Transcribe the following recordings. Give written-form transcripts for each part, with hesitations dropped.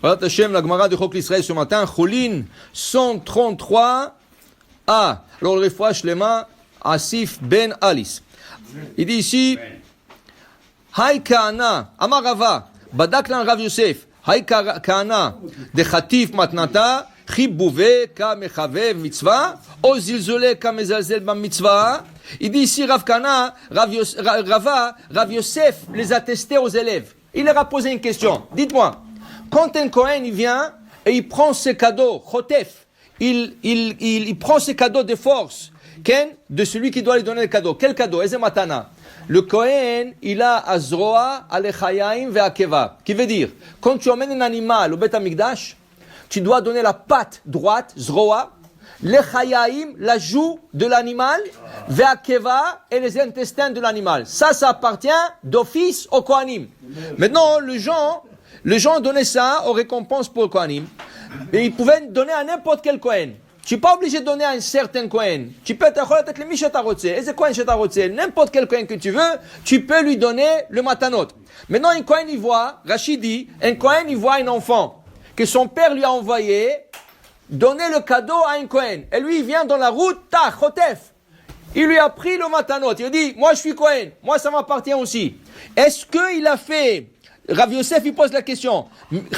Voilà Hachem, la Gemara de Chok l'Israël ce matin, Choulin 133a. Alors, le Refoua Shlema, Asif Ben Alice. Il dit ici, Hay Kana, Amar Rava, Badak lan Rav Yosef, Hay Kana, de Khatif Matnata, Chibouve, Ka Mechavev Mitzvah, O Zilzole, Ka Mezalzel Bam Mitzvah. Il dit ici, Rav Kana, Rav Yosef les a testés aux élèves. Il leur a posé une question. Dites-moi, quand un Kohen il vient et il prend ses cadeaux, Chotef, il prend ses cadeaux de force, de celui qui doit lui donner le cadeau. Quel cadeau? Eze matana. Le Kohen, il a Azroa, Alechayaim, Ve'akeva. Qui veut dire, quand tu emmènes un animal au Beth Amikdash, tu dois donner la patte droite, Zroa, Lechayaim, la joue de l'animal, Ve'akeva et les intestins de l'animal. Ça appartient d'office au Kohanim. Maintenant, les gens donnaient ça aux récompenses pour le Kohanim. Et ils pouvaient donner à n'importe quel Kohen. Tu n'es pas obligé de donner à un certain Kohen. Tu peux être le Mishatarotse. Et c'est Kohen Shatarotse. N'importe quel Kohen que tu veux, tu peux lui donner le matanot. Maintenant, un Kohen, il voit, Rachid dit, un Kohen, il voit un enfant que son père lui a envoyé donner le cadeau à un Kohen. Et lui, il vient dans la route, Chotef. Il lui a pris le matanot. Il a dit, moi, je suis Kohen. Moi, ça m'appartient aussi. Est-ce qu'il a fait, Rav Yosef, il pose la question,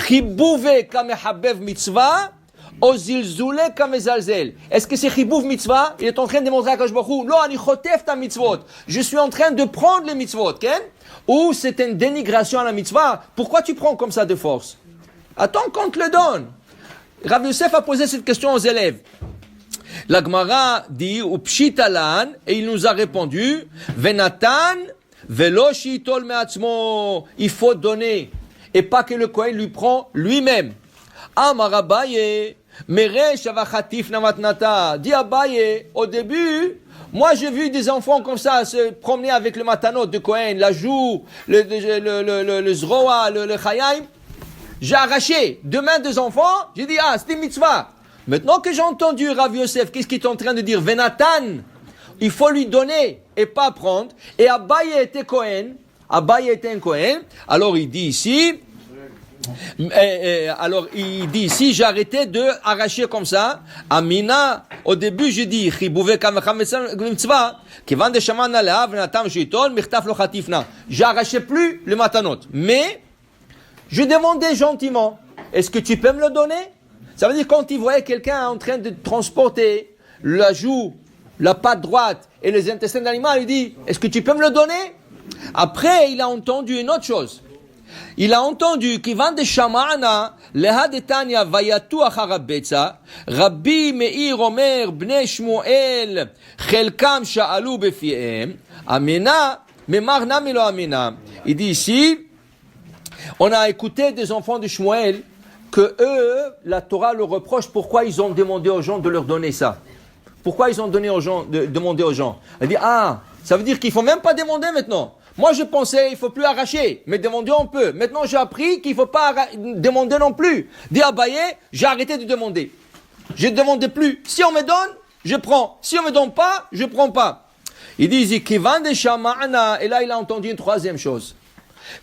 Chibouve kamehabev mitzvah, Ozilzule kamezalzel. Est-ce que c'est Chibouv mitzvah? Il est en train de démontrer à Kadosh Baruch Hu, non, ani chotef ta mitzvot. Je suis en train de prendre les mitzvot, ken? Ou c'est une dénigration à la mitzvah? Pourquoi tu prends comme ça de force? Attends qu'on te le donne. Rav Yosef a posé cette question aux élèves. La Gemara dit, ou pshitalan, et il nous a répondu, venatan, velo shitol me'atzmo. Il faut donner, et pas que le Kohen lui prend lui-même. Amar Abaye, Meresh avachatif namatnata. Dit Abaye, au début, moi j'ai vu des enfants comme ça se promener avec le matanot de Kohen, la joue, le zroa, le chayim. J'ai arraché deux mains des enfants, j'ai dit, c'était mitzvah. Maintenant que j'ai entendu Rav Yosef, qu'est-ce qu'il est en train de dire? Venatan, il faut lui donner et pas prendre. Et Abaye était Kohen, Abaye était un Kohen. Alors il dit ici, j'ai arrêté de arracher comme ça. Amina, au début, je dis, j'ai arraché plus le matanot. Mais, je demandais gentiment, est-ce que tu peux me le donner? Ça veut dire, quand il voyait quelqu'un en train de transporter la joue, la patte droite et les intestins de l'animal, il dit, est-ce que tu peux me le donner? Après, il a entendu une autre chose. Il a entendu qu'Ivan de Shamana, Leha de Tanya, Vayatu Acharabetza, Rabbi Meir Omer, Bnei Shmuel, Chelkam Sha'alu Befiem, Amena, Memar Namilo Amena. Il dit ici, on a écouté des enfants de Shmuel, que eux, la Torah leur reproche pourquoi ils ont demandé aux gens de leur donner ça. Pourquoi ils ont demandé aux gens. Elle dit, ça veut dire qu'il ne faut même pas demander maintenant. Moi, je pensais, il ne faut plus arracher, mais demander, on peut. Maintenant, j'ai appris qu'il ne faut pas demander non plus. Dit Abaye, j'ai arrêté de demander. Je ne demande plus. Si on me donne, je prends. Si on ne me donne pas, je ne prends pas. Il dit, Kivan de Shamana, et là, il a entendu une troisième chose.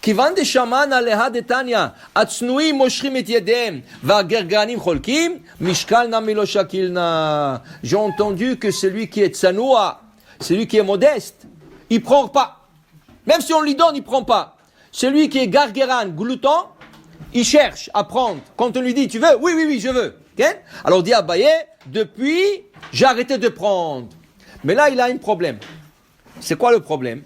Kivan de Shamana, leha de Tanya, atznoui moshrim et yedem, va gerganim cholkim, mishkal na milo shakilna. J'ai entendu que celui qui est tsanoua, celui qui est modeste, il ne prend pas. Même si on lui donne, il ne prend pas. Celui qui est gargueran, glouton, il cherche à prendre. Quand on lui dit, tu veux? Oui, je veux. Okay? Alors dit Abaye, depuis, j'ai arrêté de prendre. Mais là, il a un problème. C'est quoi le problème?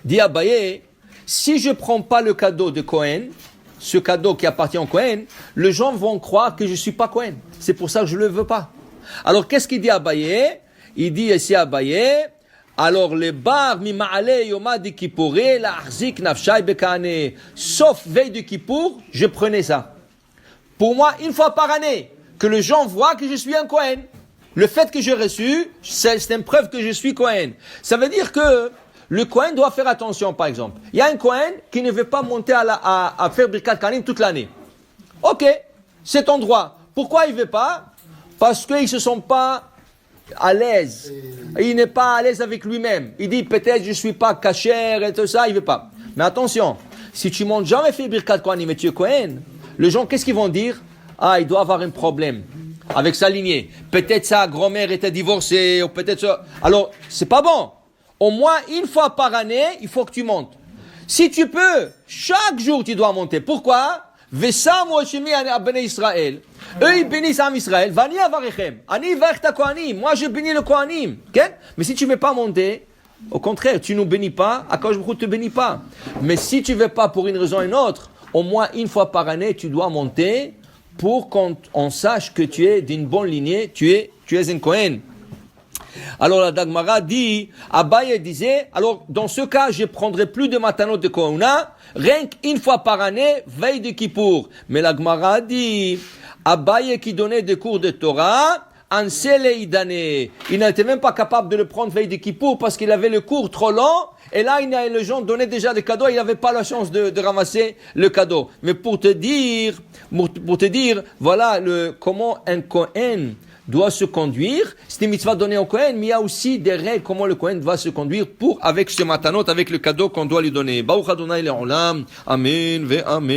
Dit Abaye, si je ne prends pas le cadeau de Kohen, ce cadeau qui appartient au Kohen, les gens vont croire que je ne suis pas Kohen. C'est pour ça que je ne le veux pas. Alors qu'est-ce qu'il dit Abaye? Il dit ici Abaye, alors les bar mi ma'ale yoma de Kippouré la arzik nafshay bekane. Sauf veille de Kippour, je prenais ça. Pour moi, une fois par année, que les gens voient que je suis un Kohen. Le fait que j'ai reçu, c'est une preuve que je suis Kohen. Ça veut dire que le Kohen doit faire attention, par exemple. Il y a un Kohen qui ne veut pas monter à faire Birkat Kohanim toute l'année. Ok, c'est ton droit. Pourquoi il ne veut pas? Parce qu'ils ne se sont pas à l'aise. Il n'est pas à l'aise avec lui-même. Il dit peut-être je ne suis pas kasher et tout ça, il ne veut pas. Mais attention, si tu montes jamais fait Birkat Kohanim et tu es Kohen, les gens, qu'est-ce qu'ils vont dire? Ah, il doit avoir un problème avec sa lignée. Peut-être sa grand-mère était divorcée, ou peut-être ça. Alors, c'est pas bon. Au moins, une fois par année, il faut que tu montes. Si tu peux, chaque jour, tu dois monter. Pourquoi? Vesam Moshimi à Bnei Israël. Eux, ils bénissent à Israël. Vani avarechem. Ani verta kohanim. Moi, je bénis le kohanim. Okay? Mais si tu ne veux pas monter, au contraire, tu ne nous bénis pas, Akadosh Baruch Hu ne te bénit pas. Mais si tu ne veux pas pour une raison ou une autre, au moins une fois par année, tu dois monter pour qu'on sache que tu es d'une bonne lignée, tu es un Kohen. Alors la Dagmara dit, Abaye disait, alors dans ce cas, je prendrai plus de matanot de Kohuna, rien qu'une fois par année, veille de Kippour. Mais la Gemara dit, Abaye qui donnait des cours de Torah, il n'était même pas capable de le prendre veille de Kippour parce qu'il avait le cours trop long. Et là, les gens donnaient déjà des cadeaux, il n'avait pas la chance de ramasser le cadeau. Mais pour te dire, voilà comment un Kohen doit se conduire. C'est une mitzvah donnée au Kohen, mais il y a aussi des règles comment le Kohen va se conduire avec ce matanot, avec le cadeau qu'on doit lui donner. Baruch Adonai le'olam. Amen ve amen.